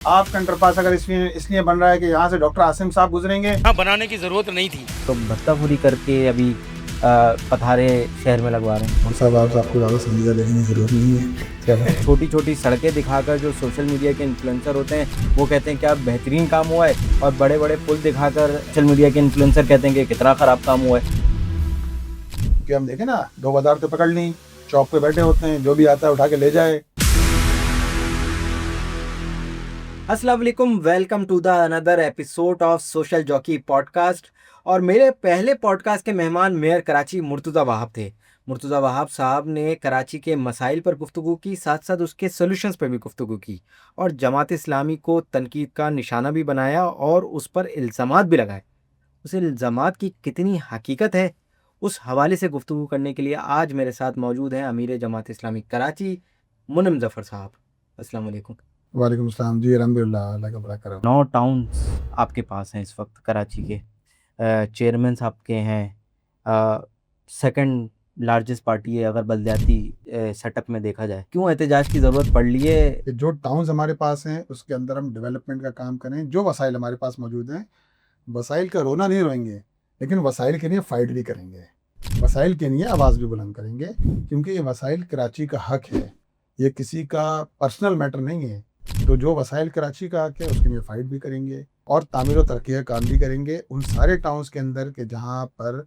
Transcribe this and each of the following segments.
आपका अंडरपास अगर इसलिए बन रहा है कि यहाँ से डॉक्टर आसिम साहब गुजरेंगे, हाँ, बनाने की जरूरत नहीं थी। तो भत्ताखोरी करके अभी पथारे शहर में लगवा रहे हैं। और साहब आपको ज़्यादा संजीदा लेने की ज़रूरत नहीं है। क्या बात? छोटी छोटी सड़कें दिखाकर जो सोशल मीडिया के इन्फ्लुएंसर होते हैं वो कहते हैं क्या बेहतरीन काम हुआ है, और बड़े बड़े पुल दिखाकर सोशल मीडिया के इन्फ्लुएंसर कहते हैं कि कितना ख़राब काम हुआ है। कि हम देखें ना, दो बाजार तो पकड़ ली, चौक पे बैठे होते हैं, जो भी आता है उठा के ले जाए। अस्सलाम वालेकुम, welcome to the another episode of Social Jockey podcast. और मेरे पहले पॉडकास्ट के मेहमान मेयर कराची मुर्तज़ा वहाब थे। मुर्तज़ा वहाब साहब ने कराची के मसाइल पर गुफ्तगू की, साथ साथ उसके सॉल्यूशंस पर भी गुफ्तगू की, और जमात इस्लामी को तनकीद का निशाना भी बनाया और उस पर इल्ज़ामात भी लगाए। उस इल्ज़ामात की कितनी हकीकत है, उस हवाले से गुफ्तगू करने के लिए आज मेरे साथ मौजूद हैं अमीर जमात इस्लामी कराची मुनम ज़फ़र साहब। अस्सलाम वालेकुम। वालेकुम अस्सलाम जी, अल्हम्दुलिल्लाह, अल्लाह का बड़ा करम। 9 टाउन्स आपके पास हैं इस वक्त कराची के। चेयरमैन आपके हैं, सेकंड लार्जेस्ट पार्टी है अगर बलदियाती सेटअप में देखा जाए। क्यों एहतजाज की ज़रूरत पड़ रही है? कि जो टाउन्स हमारे पास हैं उसके अंदर हम डेवलपमेंट का काम करें, जो वसाइल हमारे पास मौजूद हैं, वसाइल का रोना नहीं रोएंगे, लेकिन वसाइल के लिए फ़ाइट भी करेंगे, वसाइल के लिए आवाज़ भी बुलंद करेंगे, क्योंकि ये वसाइल कराची का हक है, ये किसी का पर्सनल मैटर नहीं है। तो जो वसाइल कराची का हक है उसके लिए फ़ाइट भी करेंगे और तामीर व तरक्की का काम भी करेंगे उन सारे टाउन्स के अंदर के जहाँ पर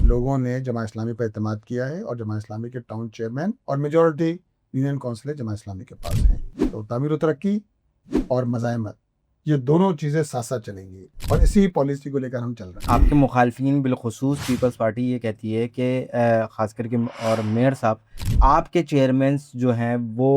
लोगों ने जमात इस्लामी पर एतमाद किया है और जमात इस्लामी के टाउन चेयरमैन और majority union council Jamaat Islami के पास हैं। तो तामीर व तरक्की और मज़ाहमत, ये दोनों चीज़ें साथ साथ चलेंगी और इसी पॉलिसी को लेकर हम चल रहे हैं। आपके मुखालफिन बिलखुसूस पीपल्स पार्टी ये कहती है कि ख़ास करके और मेयर साहब आपके चेयरमैन्स जो हैं वो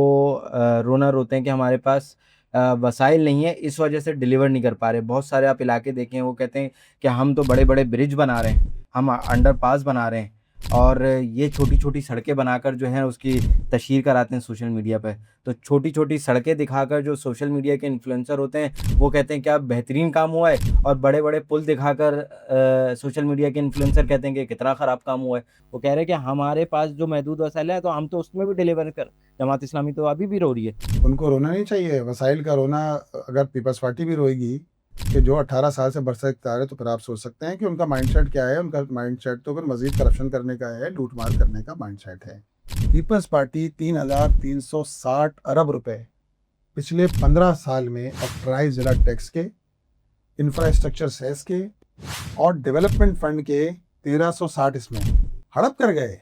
रोना रोते हैं कि हमारे पास वसाइल नहीं है, इस वजह से डिलीवर नहीं कर पा रहे। बहुत सारे आप इलाके देखें, वो कहते हैं कि हम तो बड़े बड़े ब्रिज बना रहे हैं, हम अंडरपास बना रहे हैं, और ये छोटी छोटी सड़कें बनाकर जो है उसकी तशहीर कराते हैं सोशल मीडिया पे। तो छोटी छोटी सड़कें दिखाकर जो सोशल मीडिया के इन्फ्लुएंसर होते हैं वो कहते हैं क्या बेहतरीन काम हुआ है, और बड़े बड़े पुल दिखाकर सोशल मीडिया के इन्फ्लुएंसर कहते हैं कि कितना ख़राब काम हुआ है। वो कह रहे हैं कि हमारे पास जो महदूद वसाइल है तो हम तो उसमें भी डिलीवर कर। जमात इस्लामी तो अभी भी रो रही है। उनको रोना नहीं चाहिए, वसाइल का रोना अगर पीपल्स पार्टी भी रोएगी कि जो 18 साल से बरसर इख्तियार है, तो फिर आप सोच सकते हैं कि उनका माइंडसेट क्या है। उनका माइंडसेट तो फिर मज़ीद करप्शन करने का है, लूटमार करने का माइंडसेट है। पीपल्स पार्टी 3,360 अरब रुपए पिछले 15 साल में एक्साइज ज़िला टैक्स के, इंफ्रास्ट्रक्चर सेस के और डेवलपमेंट फंड के 1360 इसमें हड़प कर गए।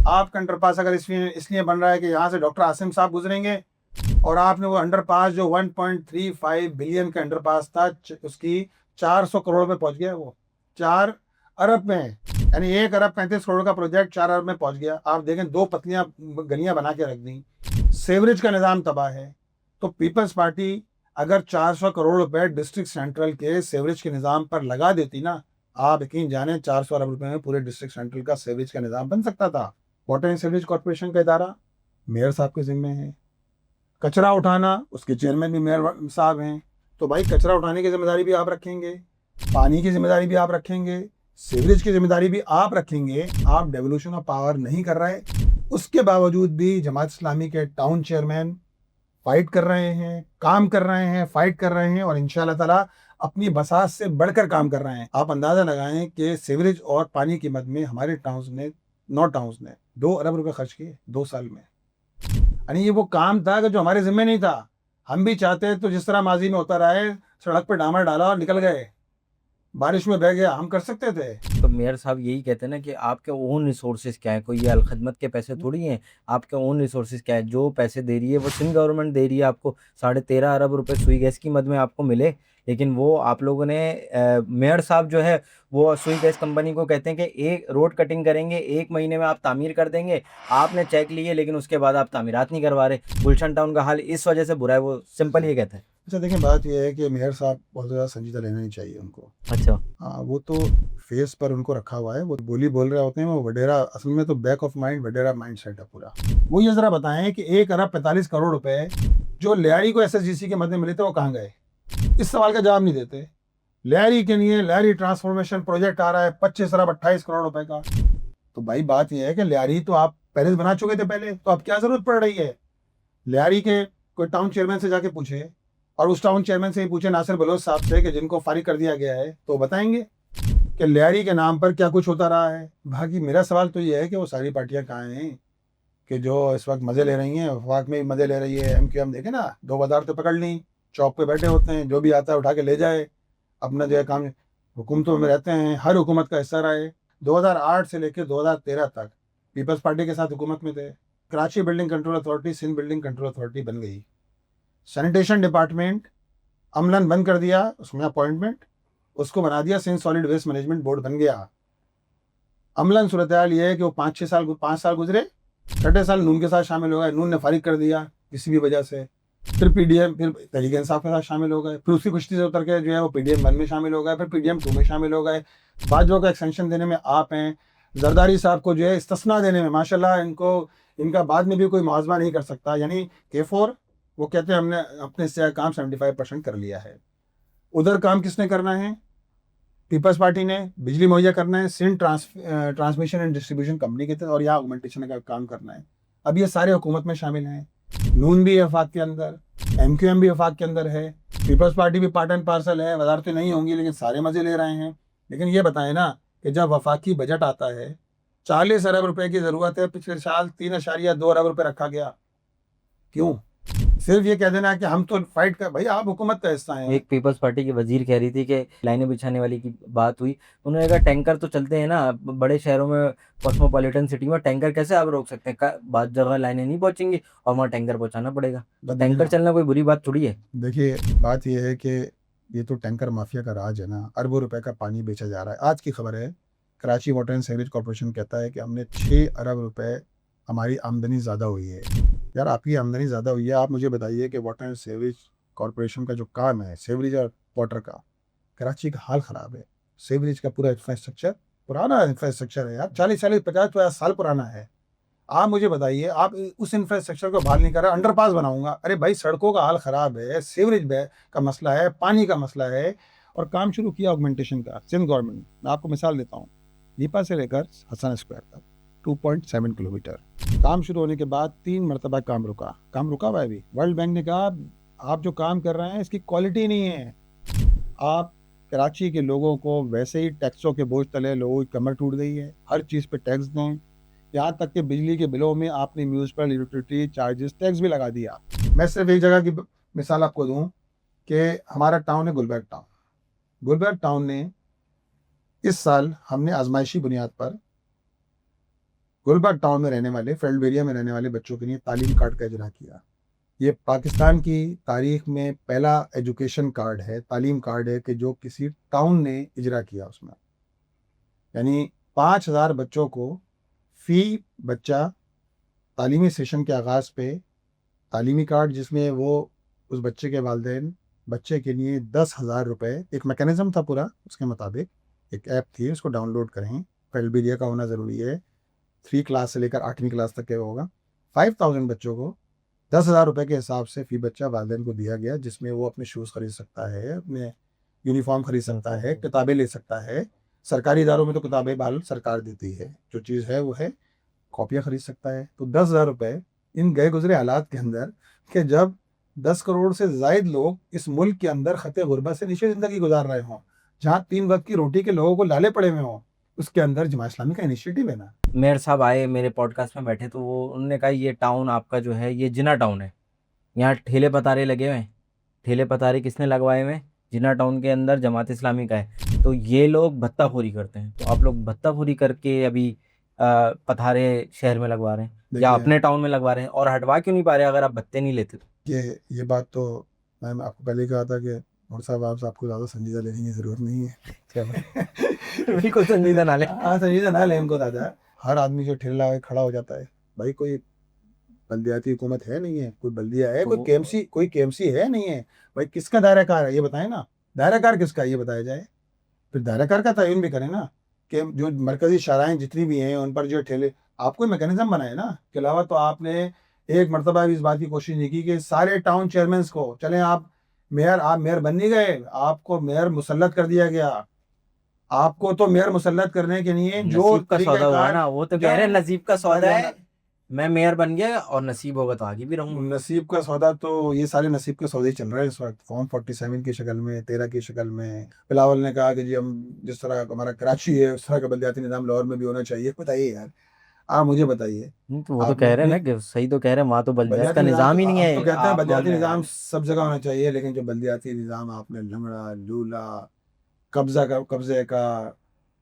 आपका अंडरपास अगर इसलिए बन रहा है कि यहाँ से डॉक्टर आसिम साहब गुजरेंगे, और आपने वो अंडरपास जो 1.35 बिलियन का अंडरपास था, उसकी 400 करोड़ में पहुंच गया। वो 4 अरब में, यानी 1 अरब 35 करोड़ का प्रोजेक्ट 4 अरब में पहुंच गया। आप देखें, 2 पतलियां गलियां बना के रख दी, सेवरेज का निज़ाम तबाह है। तो पीपल्स पार्टी अगर 400 करोड़ रुपए डिस्ट्रिक्ट सेंट्रल के सेवरेज के निज़ाम पर लगा देती ना, आप यकीन जाने 400 अरब रुपए में पूरे डिस्ट्रिक्ट सेंट्रल का सेवरेज का निज़ाम बन सकता था। वाटर एंड सेवरेज कॉरपोरेशन का इदारा मेयर साहब के जिम्मे है, कचरा उठाना उसके चेयरमैन भी मेयर साहब हैं। तो भाई कचरा उठाने की जिम्मेदारी भी आप रखेंगे, पानी की जिम्मेदारी भी आप रखेंगे, सीवरेज की जिम्मेदारी भी आप रखेंगे। आप डेवोल्यूशन ऑफ पावर नहीं कर रहे, उसके बावजूद भी जमात इस्लामी के टाउन चेयरमैन फाइट कर रहे हैं, काम कर रहे हैं, फाइट कर रहे हैं और इंशाल्लाह ताला अपनी बसात से बढ़कर काम कर रहे हैं। आप अंदाज़ा लगाएं कि सीवरेज और पानी की मद में हमारे टाउन्स ने 9 टाउन्स ने 2 अरब रुपए खर्च किए 2 साल में। यानी ये वो काम था कि जो हमारे जिम्मे नहीं था। हम भी चाहते तो जिस तरह माजी में होता रहा है, सड़क पे डामर डाला और निकल गए, बारिश में बह गया, हम कर सकते थे। तो मेयर साहब यही कहते हैं ना कि आपके ओन रिसोर्सेज क्या है, कोई ये अलखदमत के पैसे थोड़ी हैं। आपके ओन रिसोर्सेज क्या है, जो पैसे दे रही है वो सिंध गवर्नमेंट दे रही है आपको। 13.5 अरब रुपए सुई गैस की मद में आपको मिले, लेकिन वो आप लोगों ने मेयर साहब जो है वो सुई गैस कंपनी को कहते हैं कि एक रोड कटिंग करेंगे, 1 महीने में आप तामीर कर देंगे। आपने चेक लिए लेकिन उसके बाद आप तामीरात नहीं करवा रहे। गुलशन टाउन का हाल इस वजह से बुरा है, वो सिंपल ये कहता है। अच्छा देखें, बात यह है कि मेयर साहब बहुत ज़्यादा संजीदा लेना नहीं चाहिए उनको। अच्छा, हाँ, वो तो फेस पर उनको रखा हुआ है, वो बोली बोल रहे होते हैं, वो वडेरा असल में तो बैक ऑफ माइंड वडेरा माइंड सेट है पूरा। वो ये ज़रा बताएं कि 1 अरब 45 करोड़ रुपए जो लियारी को एसएसजीसी के मद में मिले थे वो कहाँ गए? इस सवाल का जवाब नहीं देते। लियारी के लिए लियारी ट्रांसफॉर्मेशन प्रोजेक्ट आ रहा है 25 अरब 28 करोड़ रुपए का। तो भाई बात यह है कि लियारी तो आप पहले बना चुके थे पहले, तो अब क्या ज़रूरत पड़ रही है? लियारी के कोई टाउन चेयरमैन से जाके पूछे और उस टाउन चेयरमैन से ही पूछे नासिर बलोच साहब से कि जिनको फारिग कर दिया गया है, तो बताएंगे कि लियारी के नाम पर क्या कुछ होता रहा है। बाकी मेरा सवाल तो ये है कि वो सारी पार्टियां कहाँ हैं कि जो इस वक्त मज़े ले रही हैं, वफाक में भी मज़े ले रही है। MQM देखे ना, 2 बाजार तो पकड़ ली, चौक पे बैठे होते हैं, जो भी आता है उठा के ले जाए, अपना जो है काम हुकूमतों में रहते हैं, हर हुकूमत का हिस्सा रहे। 2008 से लेकर 2013 तक पीपल्स पार्टी के साथ हुकूमत में थे। Karachi building control authority Sindh building control authority बन गई। सैनिटेशन डिपार्टमेंट अमलन बंद कर दिया, उसमें अपॉइंटमेंट, उसको बना दिया Sindh solid waste management board बन गया। अमलन सूरत हाल ये है कि वो 5 साल गुजरे, 6ठे साल नून के साथ शामिल हो गए, नून ने फारिग कर दिया किसी भी वजह से। फिर PDM, फिर तहरीक इंसाफ के साथ शामिल हो गए, फिर उसी कुश्ती से उतर के जो है वो PDM 1 में शामिल हो गए, फिर PDM 2 में शामिल हो गए। बाजवा का एक्सटेंशन देने में आप हैं, जरदारी साहब को जो है इस्तिस्ना देने में माशाल्लाह इनका बाद में भी कोई मुआवजा नहीं कर सकता। यानी K4 वो कहते हैं हमने अपने से काम 75% कर लिया है। उधर काम किसने करना है? पीपल्स पार्टी ने बिजली मुहैया करना है Sindh transmission and distribution company के तहत, और यहाँ ऑगमेंटेशन का काम करना है। अब ये सारे हुकूमत में शामिल हैं, नून भी वफाक के अंदर, MQM भी वफाक के अंदर है, पीपल्स पार्टी भी पार्ट एंड पार्सल है। वजारतें नहीं होंगी लेकिन सारे मजे ले रहे हैं। लेकिन ये बताएं ना कि जब वफाकी बजट आता है, 40 अरब रुपए की ज़रूरत है, पिछले साल 3.2 अरब रुपए रखा गया। क्यों? सिर्फ ये कह देना कि हम तो फाइट कर, भाई आप हुकूमत का हिस्सा हैं। एक पीपल्स पार्टी की वजीर कह रही थी कि लाइनें बिछाने वाली की बात हुई, उन्होंने कहा टैंकर तो चलते हैं ना बड़े शहरों में, कॉस्मोपॉलिटन सिटी में, टैंकर कैसे आप रोक सकते हैं? बाद जगह लाइनें नहीं पहुंचेंगी और वहाँ टैंकर पहुंचाना पड़ेगा। तो टैंकर चलना कोई बुरी बात थोड़ी है। देखिए बात यह है कि ये तो टैंकर माफिया का राज है ना, अरबों रुपए का पानी बेचा जा रहा है। आज की खबर है, Karachi water and sewerage corporation कहता है कि हमने 6 अरब रुपए, हमारी आमदनी ज़्यादा हुई है। यार आपकी आमदनी ज़्यादा हुई है, आप मुझे बताइए कि वाटर एंड सीवरेज कॉर्पोरेशन का जो काम है सीवरेज और वाटर का, कराची का हाल ख़राब है। सीवरेज का पूरा इंफ्रास्ट्रक्चर पुराना इंफ्रास्ट्रक्चर है यार, 40 50 साल पुराना है। आप मुझे बताइए, आप उस इंफ्रास्ट्रक्चर को बहाल नहीं कर रहे, अंडरपास बनाऊंगा। अरे भाई सड़कों का हाल ख़राब है, सीवरेज का मसला है, पानी का मसला है, और काम शुरू किया ऑगमेंटेशन का सिंध गवर्नमेंट। मैं आपको मिसाल देता हूँ, दीपा से लेकर हसन स्क्वायर तक 2.7 किलोमीटर काम शुरू होने के बाद 3 मरतबा काम रुका हुआ है। अभी वर्ल्ड बैंक ने कहा आप जो काम कर रहे हैं इसकी क्वालिटी नहीं है। आप कराची के लोगों को वैसे ही टैक्सों के बोझ तले लोगों की कमर टूट गई है, हर चीज़ पे टैक्स दें, यहाँ तक कि बिजली के बिलों में आपने म्यूनसिपल यूटिलिटी चार्जेस टैक्स भी लगा दिया। मैं सिर्फ एक जगह की मिसाल आपको दूं कि हमारा टाउन है गुलबर्ग टाउन ने इस साल हमने आजमाइशी बुनियाद पर गुलबर्ग टाउन में रहने वाले, फील्ड एरिया में रहने वाले बच्चों के लिए तालीम कार्ड का इजरा किया। ये पाकिस्तान की तारीख में पहला एजुकेशन कार्ड है, तालीम कार्ड है कि जो किसी टाउन ने इजरा किया। उसमें यानी 5000 बच्चों को फी बच्चा तालीमी सेशन के आगाज़ पे तालीमी कार्ड, जिसमें वो उस बच्चे के वालिदैन बच्चे के लिए 10,000 रुपये, एक मैकेनिज़्म था पूरा, उसके मुताबिक एक ऐप थी, उसको डाउनलोड करें, फील्ड एरिया का होना ज़रूरी है, 3 क्लास से लेकर 8वीं क्लास तक के होगा। 5000 बच्चों को 10,000 रुपये के हिसाब से फ़ी बच्चा वालिदैन को दिया गया, जिसमें वो अपने शूज़ खरीद सकता है, अपने यूनिफॉर्म खरीद सकता है, किताबें ले सकता है। सरकारी इदारों में तो किताबें बाल सरकार देती है, जो चीज़ है वो है, कॉपियाँ खरीद सकता है। तो 10,000 रुपये इन गए गुजरे हालात के अंदर कि जब 10 करोड़ से ज़ायद लोग इस मुल्क के अंदर ख़ते गुरबत से नीचे ज़िंदगी गुजार रहे हों, जहाँ 3 वक्त की रोटी के लोगों को लाले पड़े हुए हों, उसके अंदर जमात इस्लामी का इनिशिएटिव है ना। मेयर साहब आए मेरे पॉडकास्ट में बैठे, तो वो उन्होंने कहा ये टाउन आपका जो है ये जिना टाउन है, यहाँ ठेले पतारे लगे हुए हैं। ठेले पतारे किसने लगवाए हुए हैं? जिना टाउन के अंदर जमात इस्लामी का है। तो ये लोग भत्ताखोरी करते हैं, तो आप लोग भत्ताखोरी करके अभी पतारे शहर में लगवा रहे हैं या अपने टाउन में लगवा रहे हैं, और हटवा क्यों नहीं पा रहे अगर आप भत्ते नहीं लेते? ये बात तो मैं आपको पहले कहा था कि और साहब आपको ज़्यादा संजीदा लेने की ज़रूरत नहीं है। क्या बिल्कुल संजीदा ना ले। हाँ संजीदा ना ले इनको दादा। हर आदमी जो ठेला लगा के खड़ा हो जाता है, भाई कोई बल्दियाती हुकूमत है नहीं है, कोई बल्दिया है, कोई केएमसी है नहीं है, भाई किसका दायरा कार है ये बताएं ना, दायरा कार किसका ये बताया जाए, फिर दायरा कार का तयन भी करें ना कि जो मरकजी शाराएँ जितनी भी हैं उन पर जो ठेले, आप कोई मैकेनिज्म बनाए ना। के अलावा तो आपने एक मरतबा भी इस बात की कोशिश नहीं की कि सारे टाउन चेयरमैन को चलें आप मेयर बन नहीं गए, आपको मेयर मुसल्लत कर दिया गया। आपको तो मेयर मुसल्लत करने के लिए जो नसीब का सौदा हुआ ना, वो तो कह रहे हैं नसीब का सौदा है। मैं मेयर बन गया और नसीब होगा तो आगे भी रहूंगा। नसीब का सौदा तो ये सारे नसीब के सौदे ही चल रहे हैं इस वक्त, फॉर्म 47 की शक्ल में, 13 की शक्ल में। बिलावल ने कहा कि जी हम जिस तरह हमारा कराची है उस तरह का बलदियाती निज़ाम लाहौर में भी होना चाहिए। बताइए यार, आप मुझे बताइए, तो वो तो आपने कह रहे हैं अपनी ना कि सही तो कह रहे हैं, वहां तो बल्दियात का बलदियाती निज़ाम तो निज़ाम ही नहीं हम तो है। कहते हैं आप बोल बलदियाती रहे निज़ाम हैं सब जगह होना चाहिए, लेकिन जो बलदियाती निज़ाम आपने लंगड़ा लूला कब्जे का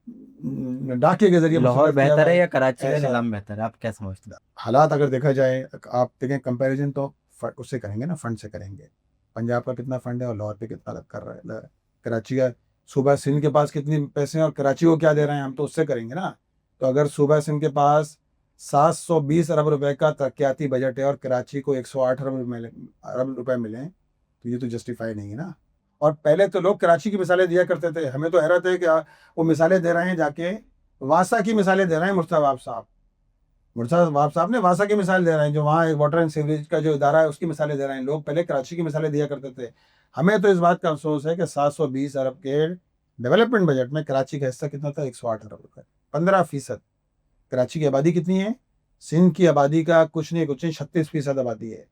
डाके के जरिए लाहौर मुसल्लत किया हुआ बेहतर है है, या कराची का ऐसा निज़ाम बेहतर है, आप क्या समझते हैं? हालात अगर देखा जाए, आप देखें कंपैरिजन तो उससे करेंगे ना, फंड से करेंगे। पंजाब का कितना फंड है और लाहौर पे कितना लग कर रहा है कराची का, सूबा सिंध के पास कितने पैसे हैं और कराची को क्या दे रहे हैं, हम तो उससे करेंगे ना। तो अगर सूबा सिंध के पास 720 अरब रुपए का तरक्याती बजट है और कराची को 108 अरब रुपए मिले, तो ये तो जस्टिफाई नहीं है ना। और पहले तो लोग कराची की मिसालें दिया करते थे, हमें तो हैरत है कि वो मिसालें दे रहे हैं जाके, वासा की मिसालें दे रहे हैं मुर्तज़ा वाब साहब ने वासा की मिसाल दे रहे हैं, जो वहाँ एक वाटर एंड सीवरेज का जो इदारा है उसकी मिसालें दे रहे हैं। लोग पहले कराची की मिसालें दिया करते थे। हमें तो इस बात का अफसोस है कि 720 अरब के डेवलपमेंट बजट में कराची का हिस्सा कितना था, 108 अरब रुपए, 15%। कराची की आबादी कितनी है, सिंध की आबादी का कुछ नहीं 36% आबादी है।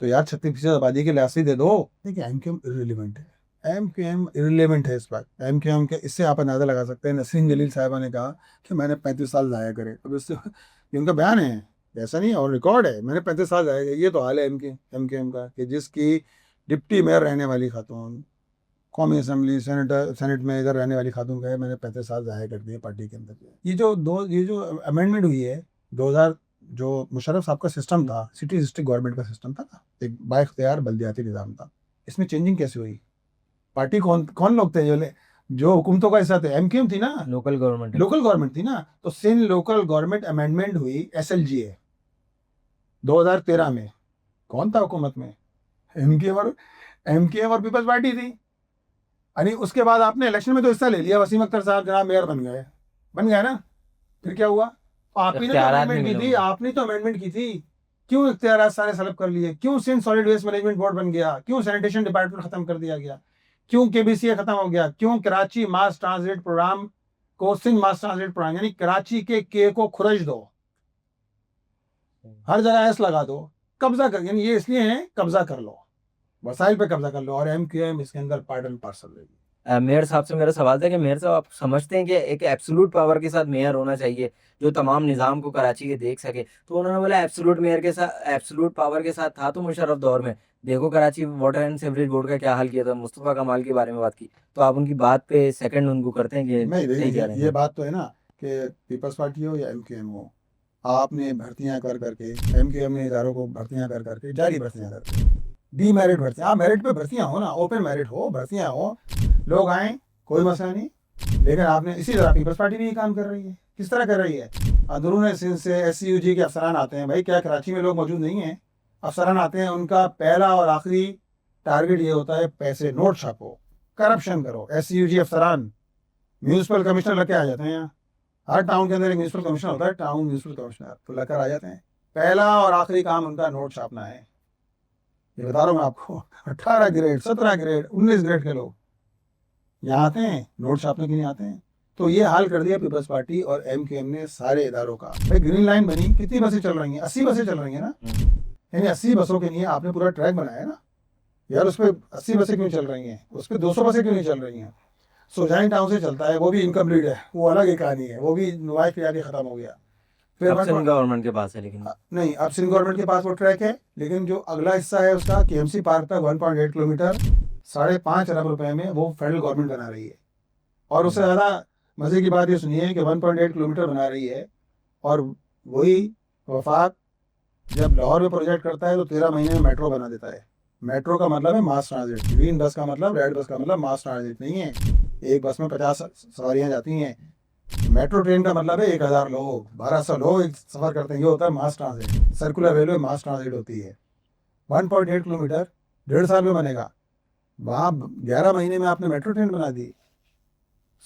तो यार 36% आबादी के लिहाज से दे दो। देखिए एम क्यू एम इररिलेवेंट है, एम क्यू एम इररिलेवेंट है इस बात। एम क्यू एम के इससे आप अंदाजा लगा सकते हैं, नसरीन जलील साहिबा ने कहा कि मैंने 35 साल ज़ाया करे, अब इससे ये उनका बयान है, ऐसा नहीं है, और रिकॉर्ड है, मैंने 35 साल ज़ाया करे। ये तो हाल है एम क्यू एम का कि जिसकी डिप्टी मेयर रहने वाली खातून, कौमी असम्बली सेनेट में इधर रहने वाली खातून का है, मैंने 35 साल ज़ाया कर दिए पार्टी के अंदर। ये जो अमेंडमेंट हुई है 2000, जो मुशर्रफ साहब का सिस्टम था, सिटी डिस्ट्रिक्ट गवर्नमेंट का सिस्टम था ना, एक बाइख्तियार बल्दियाती निज़ाम था, इसमें चेंजिंग कैसे हुई? पार्टी कौन कौन लोग थे जो हुकूमतों का हिस्सा थे? एमक्यूएम थी ना, लोकल गवर्नमेंट है। लोकल गवर्नमेंट थी ना। तो सिंध लोकल गवर्नमेंट अमेंडमेंट हुई एसएलजीए 2013 में, कौन था हुकूमत में? एमक्यूएम और पीपल्स पार्टी थी। यानी उसके बाद आपने इलेक्शन में तो हिस्सा ले लिया, वसीम अख्तर साहब जनाब मेयर बन गए ना। फिर क्या हुआ? आप ही ने तो इख्तियारात नहीं अमेंडमेंट की मिले थी, उनको। आपने तो अमेंडमेंट की थी। क्यों इख्तियारात सारे सलब कर लिए? क्यों Sindh solid waste management board बन गया? क्यों सैनिटेशन डिपार्टमेंट खत्म कर दिया गया? क्यों केबीसीए खत्म हो गया? क्यों कराची मास ट्रांजिट प्रोग्राम को सिंध मास ट्रांजिट प्रोग्राम, यानी कराची के को खुरज दो, हर जगह एस लगा दो, कब्जा कर, यानी ये इसलिए है कब्जा कर लो, वसाइल पे कब्जा कर लो, और एमक्यूएम इसके अंदर पार्ट एंड पार्सल लेगी। मेयर साहब से मेरा सवाल था कि मेयर साहब आप समझते हैं कि एक एब्सोल्यूट पावर के साथ मेयर होना चाहिए जो तमाम निज़ाम को कराची के देख सके? तो उन्होंने बोला एब्सोल्यूट मेयर के साथ, एब्सोल्यूट पावर के साथ था तो मुशर्रफ दौर में, देखो Karachi water and sewerage board का क्या हाल किया था, मुस्तफ़ा कमाल के बारे में बात की। तो आप उनकी बात पे सेकंड उनको करते हैं कि नहीं सही देखिए, कह रहे ये हैं? बात तो है ना कि पीपल्स पार्टी हो या एमक्यूएम हो, आपने भर्तियां कर करके, एमक्यूएम ने इदारों को भर्तियां कर करके, जारी भर्तियां करके, डीमेरिट भर्तियां, आप मेरिट पे भर्तियां हो ना, ओपन मेरिट हो, भर्तियां हो, लोग आए, कोई मसला नहीं। लेकिन आपने इसी तरह पीपल्स पार्टी भी ये काम कर रही है। किस तरह कर रही है? अंदरून सिंध से एससीयूजी के अफसरान आते हैं, भाई क्या कराची में लोग मौजूद नहीं हैं? अफसरान आते हैं, उनका पहला और आखिरी टारगेट ये होता है पैसे नोट छापो, करप्शन करो। एससीयूजी अफसरान म्यूनसिपल कमिश्नर लेके आ जाते हैं यहाँ, हर टाउन के अंदर एक म्यूनसिपल कमिश्नर होता है, टाउन म्यूनसिपल कमिश्नर, तो लेकर आ जाते हैं। पहला और आखिरी काम उनका नोट छापना है। ये बता रहा हूँ मैं आपको, 18 ग्रेड 17 ग्रेड 19 ग्रेड के लोग यहाँ आते हैं, नोट छापने के लिए आते हैं। तो ये हाल कर दिया पीपल्स पार्टी और एमक्यूएम ने सारे इदारों का। भाई ग्रीन लाइन बनी, कितनी बसें चल रही हैं? 80 बसें चल रही हैं ना, यानी 80 बसों के लिए आपने पूरा ट्रैक बनाया है ना यार। उस पर 80 बसें क्यों चल रही हैं? उस पर 200 बसें क्यों नहीं चल रही हैं? सुजाइन टाउन से चलता है, वो भी इनकम्प्लीट है, वो अलग एक कहानी है, वो भी नुमाइश पे आके खत्म हो गया। फिर अब सिंध गवर्नमेंट के पास है लेकिन। नहीं, अब सिंध गवर्नमेंट के पास वो ट्रैक है, लेकिन जो अगला हिस्सा है उसका केएमसी पार्क तक 1.8 किलोमीटर 5.5 अरब रुपए में वो फेडरल गवर्नमेंट बना रही है। और उससे ज़्यादा मज़े की बात ये सुनिए कि 1.8 किलोमीटर बना रही है, और वही वफाक जब लाहौर में प्रोजेक्ट करता है तो 13 महीने में मेट्रो बना देता है। मेट्रो का मतलब है मास ट्रांजिट, ग्रीन बस का मतलब, रेड बस का मतलब मास ट्रांजिट नहीं है। एक बस में 50 सवारियाँ जाती हैं। मेट्रो ट्रेन का मतलब है 1000 लोग, 1200 लोग एक सफ़र करते हैं, ये होता है मास ट्रांजिट। सर्कुलर रेलवे मास ट्रांजिट होती है। 1.8 किलोमीटर 1.5 साल में बनेगा। वहाँ 11 महीने में आपने मेट्रो ट्रेन बना दी,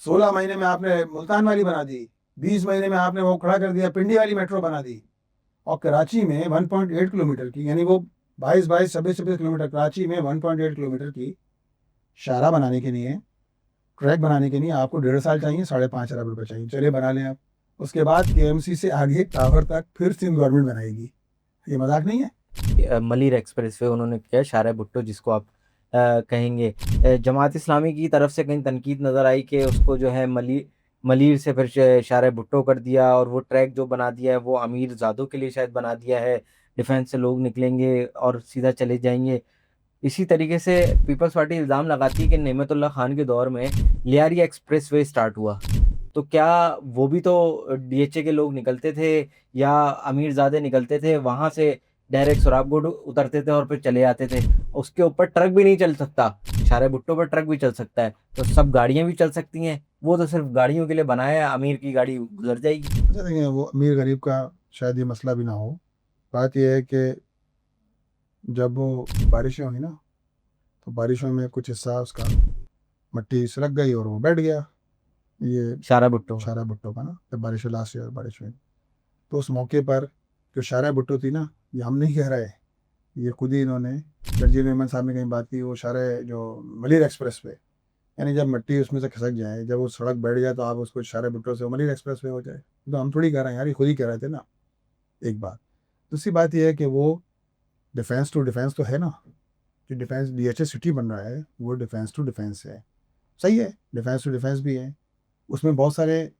16 महीने में आपने मुल्तान वाली बना दी, 20 महीने में आपने वो खड़ा कर दिया पिंडी वाली मेट्रो बना दी। और कराची में 1.8 किलोमीटर की, यानी वो 22-26 किलोमीटर, कराची में 1.8 किलोमीटर की शाहराह बनाने के लिए, ट्रैक बनाने के लिए आपको 1.5 साल चाहिए, 5.5 अरब रुपये चाहिए। चलिए बना लें आप। उसके बाद केएमसी से आगे टावर तक फिर सिंध गवर्नमेंट बनाएगी। ये मजाक नहीं है। मलिर एक्सप्रेस वे उन्होंने किया, शारा भुट्टो जिसको आप कहेंगे। जमात इस्लामी की तरफ से कहीं तनकीद नज़र आई कि उसको जो है मलिर से फिर शारा भुट्टो कर दिया, और वो ट्रैक जो बना दिया है वो अमीर ज़ादों के लिए शायद बना दिया है। डिफेंस से लोग निकलेंगे और सीधा चले जाएंगे। इसी तरीके से पीपल्स पार्टी इल्ज़ाम लगाती है कि नेमतुल्लाह खान के दौर में लियारी एक्सप्रेस वे स्टार्ट हुआ। तो क्या वो भी तो डीएचए के लोग निकलते थे या अमीरज़ादे निकलते थे, वहाँ से डायरेक्ट सुराबगोड उतरते थे और फिर चले जाते थे। उसके ऊपर ट्रक भी नहीं चल सकता, शारे भुट्टो पर ट्रक भी चल सकता है, तो सब गाड़ियाँ भी चल सकती हैं। वो तो सिर्फ गाड़ियों के लिए बनाया है, अमीर की गाड़ी गुजर जाएगी। अच्छा देखिए, वो अमीर गरीब का शायद ये मसला भी ना हो। बात यह है कि जब वो बारिशें हुई ना, तो बारिशों में कुछ हिस्सा उसका मिट्टी सिलक गई और वो बैठ गया। ये शारा भुट्टो। शारा भुट्टो का ना, जब बारिश लास्ट ईयर बारिश हुई, तो उस मौके पर जो शारा भुट्टो थी ना, ये हम नहीं कह रहे, ये खुद ही इन्होंने जगजीत मेमन साहब ने कहीं बात की, वो शारे जो मलिर एक्सप्रेस पे, यानी जब मिट्टी उसमें से खिसक जाए, जब वो सड़क बैठ जाए, तो आप उसको शारे भुट्टो से मलिर एक्सप्रेस वे हो जाए। तो हम थोड़ी कह रहे हैं यार, ये खुद ही कह रहे थे ना। एक बात। दूसरी बात यह है कि वो डिफेंस टू डिफेंस तो है ना, जो डिफेंस डीएचए सिटी बन रहा है वो डिफेंस टू डिफेंस है, सही है, डिफेंस टू डिफेंस भी है। उसमें बहुत सारे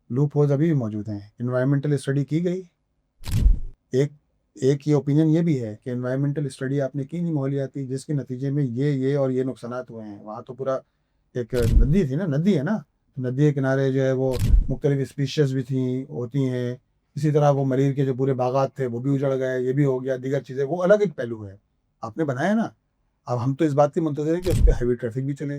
लूप होल्स अभी भी मौजूद हैं। इन्वायरमेंटल स्टडी की गई। एक एक ये ओपिनियन ये भी है कि इन्वायरमेंटल स्टडी आपने की नहीं माहौलियाती, जिसके नतीजे में ये और ये नुकसानात हुए हैं। वहाँ तो पूरा एक नदी थी ना, नदी है ना, नदी के किनारे जो है वो मुख्तलिफ स्पीशीज भी थी, होती हैं। इसी तरह वो मरीर के जो पूरे बागात थे वो भी उजड़ गए, ये भी हो गया, दीगर चीज़ें, वो अलग एक पहलू है। आपने बनाया ना। अब हम तो इस बात की मुंतज़िर हैं कि उस पर हैवी ट्रैफिक भी चले।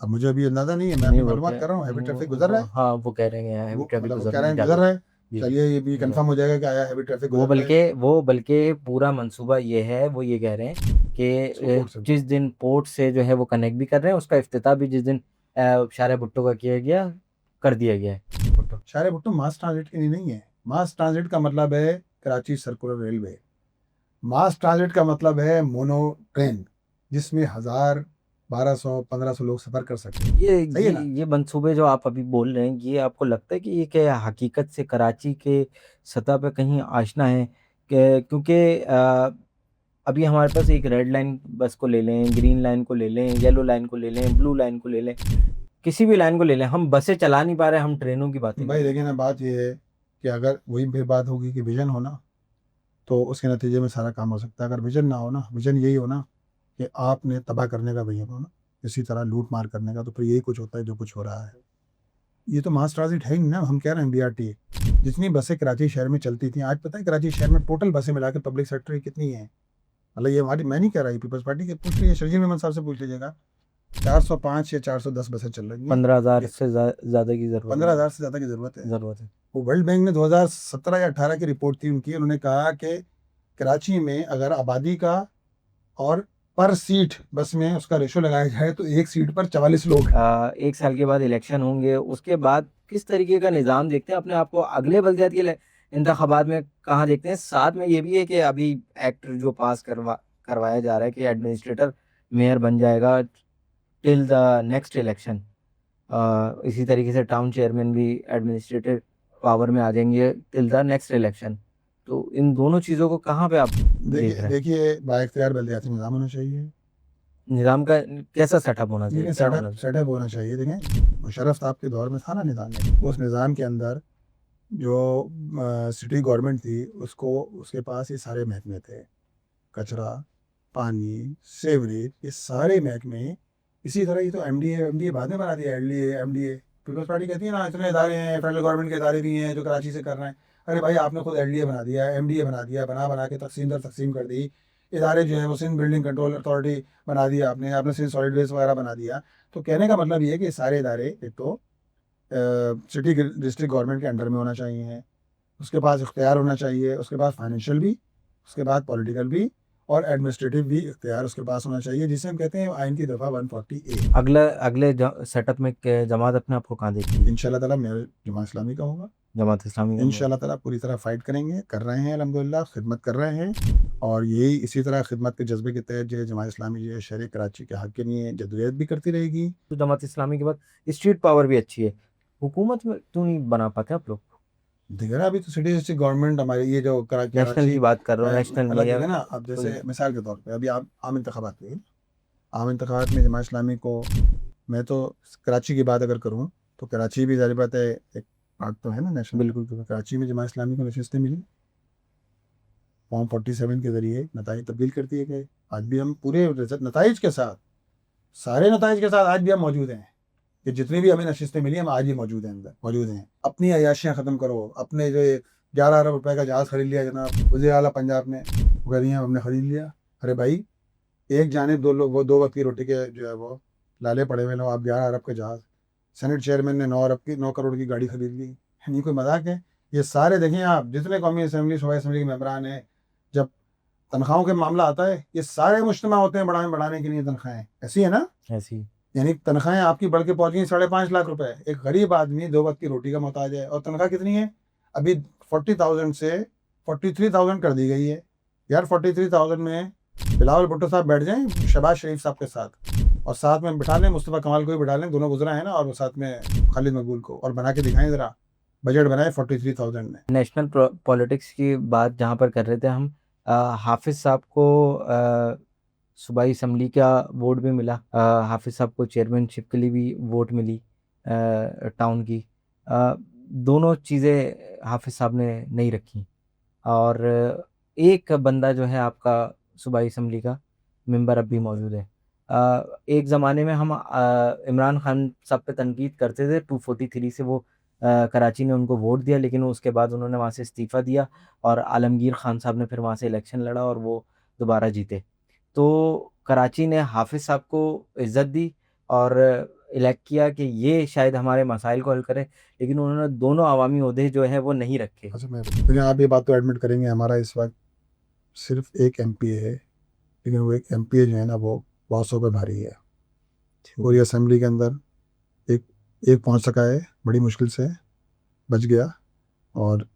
अब मुझे अभी अंदाज़ा नहीं है, मैं नहीं अपनी वो मालूमात क्या, कर रहा हूँ, हैवी ट्रैफिक गुजर रहा है। हाँ वो कह रहे हैं हैवी वो ट्रैफिक मतलब वो कह रहे गुजरने हैं चालू गुजर है। रहा है। जी जी। चलिए ये भी कंफर्म हो जाएगा कि आया हैवी ट्रैफिक वो गुजर रहा है। बल्कि पूरा मंसूबा ये है, वो ये कह रहे हैं कि इसको पोर्ट से जिस दिन पोर्ट से जो है वो कनेक्ट भी कर रहे हैं, उसका इफ्तिताह भी जिस दिन शारा भुट्टो का किया गया, कर दिया गया है। भुट्टो। शारे भुट्टो मास ट्रांजिट के लिए नहीं है। मास ट्रांजिट का मतलब है कराची सर्कुलर रेलवे। मास ट्रांजिट का मतलब है मोनो ट्रेन, जिसमें 1000, 1200, 1500 लोग सफर कर सकते हैं। ये सही ये है ना। ये मंसूबे जो आप अभी बोल रहे हैं, ये आपको लगता है कि ये क्या हकीकत से कराची के सतह पे कहीं आशना है? क्योंकि अभी हमारे पास एक रेड लाइन बस को ले लें, ग्रीन लाइन को ले लें, येलो लाइन को ले लें, ब्लू लाइन को ले लें, किसी भी लाइन को ले लें, हम बसें चला नहीं पा रहे, हम ट्रेनों की बातें कर भाई रहे हैं। देखिए ना, बात ये है कि अगर वही फिर बात होगी कि विजन हो ना, तो उसके नतीजे में सारा काम हो सकता है। अगर विजन ना हो ना, विजन यही हो ना कि आपने तबाह करने का विजन हो ना, इसी तरह लूट मार करने का, तो फिर यही कुछ होता है जो कुछ हो रहा है। ये तो मास ट्रांजिट है ही नहीं ना। हम कह रहे हैं बीआरटी, जितनी बसें कराची शहर में चलती थी, आज पता है कराची शहर में टोटल बसें मिला के पब्लिक सेक्टर की कितनी है? मतलब ये हमारी, मैं नहीं कह रहा, ये पीपल्स पार्टी के पूछ लीजिए, शर्जील मेमन साहब से पूछ लीजिएगा। 405 या 410 बसें चल रही हैं। 15,000 से ज़्यादा की ज़रूरत 15,000 से ज़्यादा की ज़रूरत है। ज़रूरत है। वो वर्ल्ड बैंक ने 2017 या 18 की रिपोर्ट थी उनकी, उन्होंने कहा कि कराची में अगर आबादी का और पर सीट बस में उसका रेशो लगाया जाए, तो एक सीट पर 44 लोग हैं। 1 साल के बाद इलेक्शन होंगे, उसके बाद किस तरीके का निज़ाम देखते हैं अपने आप को अगले बल्दियाती इंतखाबात में कहाँ देखते हैं? साथ में ये भी है कि अभी एक्ट जो पास करवाया जा रहा है कि एडमिनिस्ट्रेटर मेयर बन जाएगा टिल द नेक्स्ट इलेक्शन। इसी तरीके से टाउन चेयरमैन भी एडमिनिस्ट्रेटिव पावर में आ जाएंगे टिल द नेक्स्ट इलेक्शन। तो इन दोनों चीज़ों को कहाँ पे आप देख देखिए रहे हैं? देखिए बाइख्तियार बल्दियाती निज़ाम होना चाहिए। निज़ाम का कैसा सेटअप होना चाहिए? देखिए क्या होना सेटअप चाहिए? सेटअप होना चाहिए। देखें, मुशर्रफ साहब के दौर में था ना निज़ाम है। उस निज़ाम के अंदर जो सिटी गवर्नमेंट थी, उसको उसके पास ये सारे महकमे थे, कचरा, पानी, सेवरेज, ये सारे महकमे। इसी तरह ये तो एमडीए बाद में बना दिया, एमडीए। पीपल्स पार्टी कहती है ना, इतने इदारे हैं, फेडरल गवर्नमेंट के इदारे भी हैं जो कराची से कर रहे हैं। अरे भाई, आपने खुद एलडीए बना दिया, एमडीए बना दिया, बना बना के तकसीम दर तकसीम कर दी। इदारे जो है वो सिंध बिल्डिंग कंट्रोल अथॉरिटी बना दिया आपने, आपने सिंध सॉलिड वेस्ट वगैरह बना दिया। तो कहने का मतलब ये है कि सारे इदारे एक तो सिटी डिस्ट्रिक्ट गवर्नमेंट के अंडर में होना चाहिए, उसके पास इख्तियार होना चाहिए, उसके पास फाइनेंशियल भी, उसके बाद पॉलिटिकल भी, और एडमिनिस्ट्रेटिव भी इख्तियार उसके पास होना चाहिए, जिसे हम कहते हैं आइन की दफ़ा 140A। अगला अगले सेटअप में जमात अपने आप को कहाँ देखती है? इंशाल्लाह ताला मेरा जमात इस्लामी का होगा। जमात इस्लामी का? इंशाल्लाह ताला पूरी तरह फाइट करेंगे, कर रहे हैं, अल्हम्दुलिल्लाह खिदमत कर रहे हैं। और यही इसी तरह खिदमत के जज्बे के तहत जो है जमात इस्लामी जो है शहर कराची के हक़ के लिए जदोजहद भी करती रहेगी। तो जमात इस्लामी के बाद स्ट्रीट पावर भी अच्छी है, हुकूमत में क्यों नहीं बना पाते आप लोग? देखिए ना, अभी तो सिटी गवर्नमेंट हमारी ये जो नेशनल कराची की बात कर रहा हूँ, नेशनल में अलग या है ना। अब कोई। जैसे मिसाल के तौर पे अभी आप आम इंतखाबात में, आम इंतखाबात में जमात इस्लामी को, मैं तो कराची की बात अगर करूँ तो कराची भी ज़ाहिर बात है एक पार्ट तो है ना नेशनल का। बिल्कुल बिल्कुल। कराची में जमात इस्लामी को नशिस्तें मिली, फॉर्म 47 के ज़रिए नताइज तब्दील कर दिए गए। आज भी हम पूरे नताइज के साथ, सारे नताइज के साथ आज भी हम मौजूद हैं, कि जितनी भी हमें नशिस्तें मिली हम आज भी मौजूद हैं, अंदर मौजूद हैं। अपनी अयाशियाँ ख़त्म करो, अपने जो 11 अरब रुपए का जहाज़ खरीद लिया जनाब वज़ीर आला पंजाब ने, वो कह रही हैं हमने खरीद लिया। अरे भाई, एक जानिब दो लोग, वो 2 वक्त की रोटी के जो है वो लाले पड़े हुए लोग, आप 11 अरब के जहाज़। सेनेट चेयरमैन ने 9 करोड़ की गाड़ी खरीद ली। ये कोई मजाक है? ये सारे देखें आप, जितने कौमी असम्बली सूबाई असम्बली के मेम्बरान हैं, जब तनख्वाहों के मामला आता है, ये सारे मुज्तमा होते हैं बढ़ाने बढ़ाने के लिए तनख्वाहें, ऐसी है ना। ऐसी। यानी तनख्वाहें आपकी बढ़ के पहुंच गई 5.5 लाख रुपए। एक गरीब आदमी 2 वक्त की रोटी का मोहताज है, और तनख्वाह कितनी है अभी? 40,000 से 43,000 कर दी गई है। यार 43,000 में बिलावल भुट्टो साहब बैठ जाएं शहबाज शरीफ साहब के साथ, और साथ में बिठा लें मुस्तफ़ा कमाल को भी बिठा लें, दोनों गुजरा है ना, और वो साथ में खालिद मकबूल को, और बना के दिखाएं ज़रा, बजट बनाए 43,000 में। नेशनल पॉलिटिक्स की बात जहाँ पर कर रहे थे हम, हाफिज साहब को सूबाई असम्बली का वोट भी मिला, हाफिज साहब को चेयरमैनशिप के लिए भी वोट मिली टाउन की। दोनों चीज़ें हाफिज साहब ने नहीं रखी। और एक बंदा जो है आपका सूबाई असम्बली का मेंबर अब भी मौजूद है। एक ज़माने में हम इमरान खान साहब पे तनकीद करते थे, 243 से वो कराची ने उनको वोट दिया, लेकिन उसके बाद उन्होंने वहाँ से इस्तीफ़ा दिया और आलमगीर खान साहब ने फिर वहाँ से इलेक्शन लड़ा और वो दोबारा जीते। तो कराची ने हाफिज़ साहब को इज़्ज़त दी और इलेक्ट किया कि ये शायद हमारे मसाइल को हल करें, लेकिन उन्होंने दोनों अवामी ओहदे जो हैं वो नहीं रखे। अच्छा, मैं लेकिन आप ये बात तो एडमिट करेंगे, हमारा इस वक्त सिर्फ एक एमपीए है, लेकिन वो एक एमपीए जो है ना वो बहुत सौ पे भारी है। पूरी असेंबली के अंदर एक एक पहुंच सका है, बड़ी मुश्किल से बच गया। और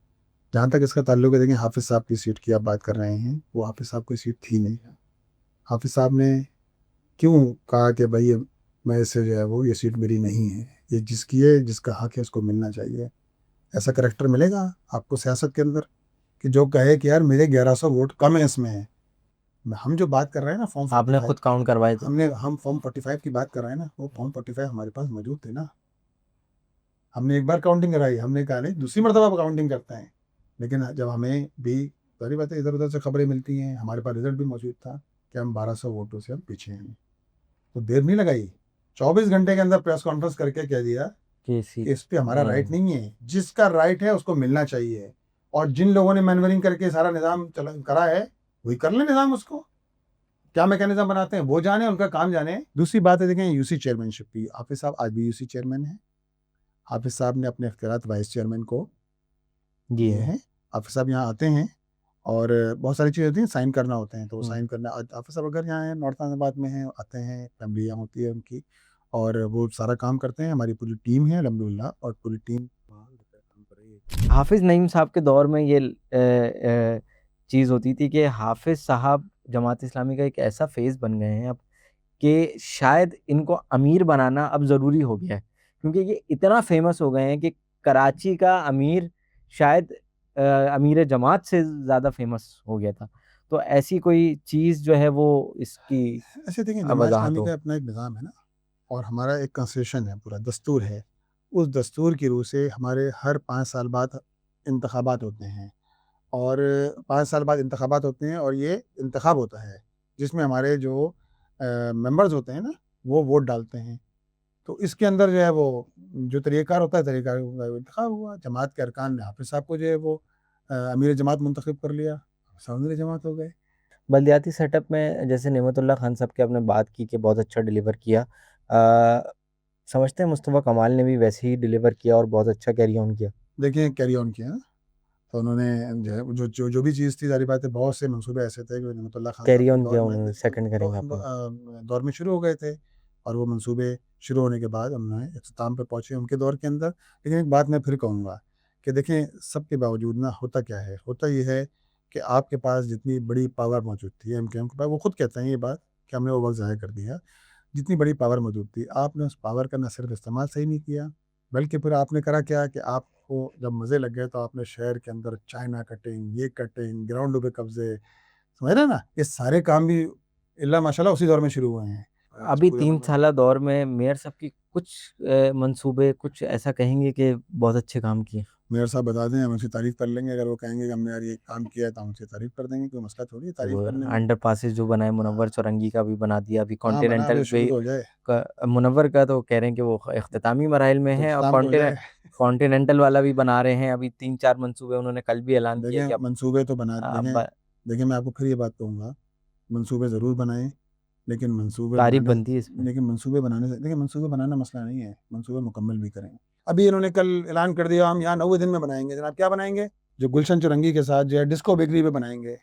जहाँ तक इसका ताल्लुक है, देखिए हाफिज़ साहब की सीट की आप बात कर रहे हैं, वो हाफिज़ साहब की सीट थी नहीं। हाफिज़ साहब ने क्यों कहा कि भाई मैं इससे जो है वो ये सीट मेरी नहीं है, ये जिसकी है, जिसका हक है उसको मिलना चाहिए। ऐसा करेक्टर मिलेगा आपको सियासत के अंदर कि जो कहे कि यार मेरे 1100 वोट कम है इसमें। हम जो बात कर रहे हैं ना फॉर्म आपने 45, खुद काउंट करवाए थे? हम फॉर्म 45 की बात कर रहे हैं ना, वो फॉर्म 45 हमारे पास मौजूद थे ना। हमने एक बार काउंटिंग कराई, हमने कहा नहीं दूसरी मरतबा काउंटिंग करते हैं। लेकिन जब हमें भी सारी बातें इधर उधर से खबरें मिलती हैं, हमारे पास रिजल्ट भी मौजूद था कि हम 1200 वोटों से हम पीछे हैं। तो देर नहीं लगाई, 24 घंटे के अंदर प्रेस कॉन्फ्रेंस करके कह दिया कि कि सीट इस पे हमारा राइट नहीं। नहीं है, जिसका राइट है उसको मिलना चाहिए। और जिन लोगों ने मैनवरिंग करके सारा निज़ाम चला करा है, वही कर ले निज़ाम, उसको क्या मैकेनिज्म बनाते हैं वो जाने, उनका काम जाने। दूसरी बात है, देखें यूसी चेयरमैनशिप की, हाफिज साहब आज भी यूसी चेयरमैन है। हाफिज साहब ने अपने इख्तियारात वाइस चेयरमैन को जी दिए हाँ। हैं। हाफिज साहब यहाँ आते हैं और बहुत सारी चीज़ें होती हैं, साइन करना होते हैं, तो वो हुँ। साइन करना, हाफिज साहब अगर यहाँ है नॉर्थ इस्लामाबाद में हैं, आते हैं, फैमिली यहाँ होती है उनकी, और वो सारा काम करते हैं। हमारी पूरी टीम है अल्हम्दुलिल्लाह, और पूरी टीम वहाँ काम कर रही है। हाफ़िज़ नईम साहब के दौर में ये चीज़ होती थी कि हाफ़िज़ साहब जमात इस्लामी का एक ऐसा फ़ेज़ बन गए हैं अब कि शायद इनको अमीर बनाना अब ज़रूरी हो गया है। क्योंकि ये इतना फ़ेमस हो गए हैं कि कराची का अमीर शायद अमीर जमात से ज़्यादा फ़ेमस हो गया था। तो ऐसी कोई चीज़ जो है वो इसकी ऐसे देखें, जमात वज़ाहत इस्लामी हो। का अपना एक निज़ाम है ना, और हमारा एक कॉन्स्टिट्यूशन है, पूरा दस्तूर है। उस दस्तूर की रूह से हमारे हर 5 साल बाद इंतखाबात होते हैं, और 5 साल बाद इंतखाबात होते हैं, और ये इंतखाब होता है जिसमें हमारे जो मेंबर्स होते हैं ना, वो वोट डालते हैं। तो इसके अंदर जो है वो जो तरीक़ाकार होता है, तरीक़ाकार का इंतखाब हुआ। जमात के अरकान ने हाफ़िज़ साहब को जो है वो अमीर जमात मुंतखब कर लिया, सब अमीर जमात हो गए। बल्दियाती सेटअप में जैसे नेमतुल्लाह खान साहब की आपने बात की कि बहुत अच्छा डिलीवर किया। समझते हैं मुस्तफ़ा कमाल ने भी वैसे ही डिलीवर किया और बहुत अच्छा कैरी ऑन किया। देखिए कैरी ऑन किया ना, तो उन्होंने जो है जो भी चीज़ थी, ज़ाहिर बात है बहुत से मंसूबे ऐसे थे कि नेमतुल्लाह खान साहब कैरी के ऑन दौर किया में उन्होंने, सेकंड करेंगे आपने। दौर में शुरू हो गए थे, और वो मंसूबे शुरू होने के बाद उन्होंने इख्तिताम पे पहुँचे उनके दौर के अंदर। लेकिन एक बात मैं फिर कहूँगा कि देखें, सबके बावजूद ना होता क्या है, होता ये है कि आपके पास जितनी बड़ी पावर मौजूद थी एमकेएम के पास, वो खुद कहते हैं ये बात कि हमने वो वक़्त ज़ाया कर दिया। जितनी बड़ी पावर मौजूद थी, आपने उस पावर का ना सिर्फ इस्तेमाल सही नहीं किया, बल्कि फिर आपने करा क्या कि आपको जब मज़े लग गए तो आपने शहर के अंदर चाइना कटिंग, ये कटिंग, ग्राउंडों पे कब्ज़े, समझ रहे हैं ना? ये सारे काम भी इल्ला माशाल्लाह उसी दौर में शुरू हुए हैं। अभी पूरे 3 मतलब साला दौर में मेयर साहब की कुछ मंसूबे कुछ ऐसा कहेंगे कि बहुत अच्छे काम किए? मेयर साहब बता दें, हम उनकी तारीफ़ कर लेंगे। अगर वो कहेंगे कि हमने यार ये काम किया है तो हम उनकी तारीफ़ कर देंगे, कोई मसला थोड़ी है तारीफ़ वो करने में। अंडर पासेस जो बनाए हाँ, मुनव्वर चौरंगी का भी बना दिया, अभी हाँ, बना कॉन्टिनेंटल अभी शुरू भी तो हो जाए, मुनव्वर का तो कह रहे हैं कि वो इख्तितामी मराहिल में तो है और इख्तिताम तो हो जाए। कॉन्टिनेंटल वाला भी बना रहे हैं। अभी 3-4 मंसूबे उन्होंने कल भी ऐलान किया कि देखें अब मंसूबे तो बना अब देखें देखिए मैं आपको फिर ये बात कहूँगा, मंसूबे ज़रूर बनाएँ, लेकिन मंसूबे तारीफ़ बनाने बनती है इसमें। लेकिन मंसूबे बनाने से देखिए मंसूबे बनाना मसला नहीं है, मंसूबे मुकम्मल भी करें। अभी इन्होंने कल ऐलान कर दिया हम यहाँ 90 दिन में बनाएँगे, जनाब क्या बनाएँगे? जो गुलशन चौरंगी के साथ जो है डिस्को बेकरी पे बनाएँगे,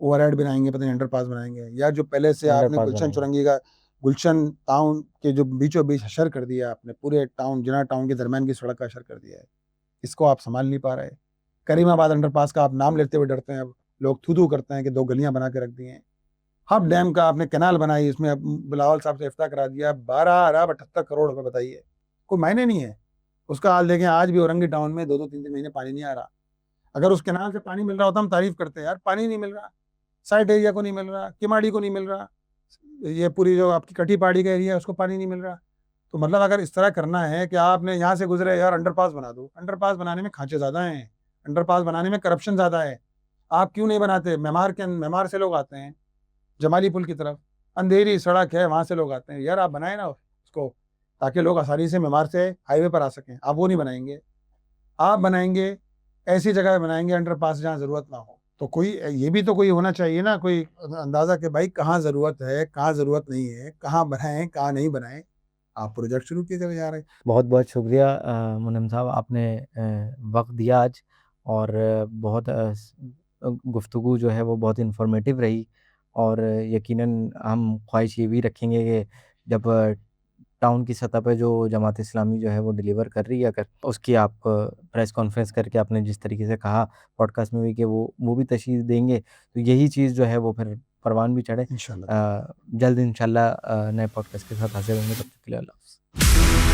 ओवरहेड बनाएँगे, पता नहीं अंडरपास बनाएँगे, या जो पहले से आपने अंडरपास गुलशन बनाएँगे। चौरंगी का गुलशन टाउन के जो बीचों-बीच हशर कर दिया आपने, पूरे टाउन जिन्ना टाउन के दरमियान की सड़क का हशर कर दिया है। इसको आप सँभाल नहीं पा रहे। करीमाबाद अंडरपास का आप नाम लेते हुए डरते हैं अब, लोग थू-थू करते हैं कि 2 गलियाँ बना के रख दी हैं। हब डैम का आपने कैनाल बनाई, इसमें अब बिलावल साहब से इफ्ता करा दिया, 12 अरब 78 करोड़ रुपए बताइए। कोई मायने नहीं है। उसका हाल देखें, आज भी औरंगी टाउन में 2-2 3-3 महीने पानी नहीं आ रहा। अगर उस कैनाल से पानी मिल रहा होता हम तारीफ़ करते यार, पानी नहीं मिल रहा, साइट एरिया को नहीं मिल रहा, किमाड़ी को नहीं मिल रहा, ये पूरी जो आपकी कटी पहाड़ी का एरिया है उसको पानी नहीं मिल रहा। तो मतलब अगर इस तरह करना है कि आपने यहाँ से गुज़रे यार अंडरपास बना दो, अंडरपास बनाने में खाँचे ज़्यादा हैं, अंडरपास बनाने में करप्शन ज़्यादा है। आप क्यों नहीं बनाते? मेमार से लोग आते हैं, जमाली पुल की तरफ, अंधेरी सड़क है, वहाँ से लोग आते हैं। यार आप बनाएँ ना उसको, ताकि लोग आसानी से मेमार से हाईवे पर आ सकें। आप वो नहीं बनाएँगे। आप बनाएँगे, ऐसी जगह बनाएँगे अंडरपास जहाँ ज़रूरत ना हो। तो कोई ये भी तो कोई होना चाहिए ना, कोई अंदाज़ा कि भाई कहाँ ज़रूरत है, कहाँ ज़रूरत नहीं है, कहाँ बनाएँ, कहाँ नहीं बनाएँ। आप प्रोजेक्ट शुरू किए चले जा रहे हैं। बहुत-बहुत शुक्रिया मुनीम साहब, आपने वक़्त दिया आज और बहुत गुफ्तगू जो है वो बहुत इन्फॉर्मेटिव रही और यकीनन हम ख्वाहिश ये भी रखेंगे कि जब टाउन की सतह पे जो जमात इस्लामी जो है वो डिलीवर कर रही है, अगर उसकी आप प्रेस कॉन्फ्रेंस करके आपने जिस तरीके से कहा पॉडकास्ट में भी कि वो भी तशरीह देंगे, तो यही चीज़ जो है वो फिर परवान भी चढ़े। इंशाल्लाह। जल्द इंशाल्लाह नए पॉडकास्ट के साथ हाज़िर होंगे, तब तक के लिए अल्लाह हाफ़िज़।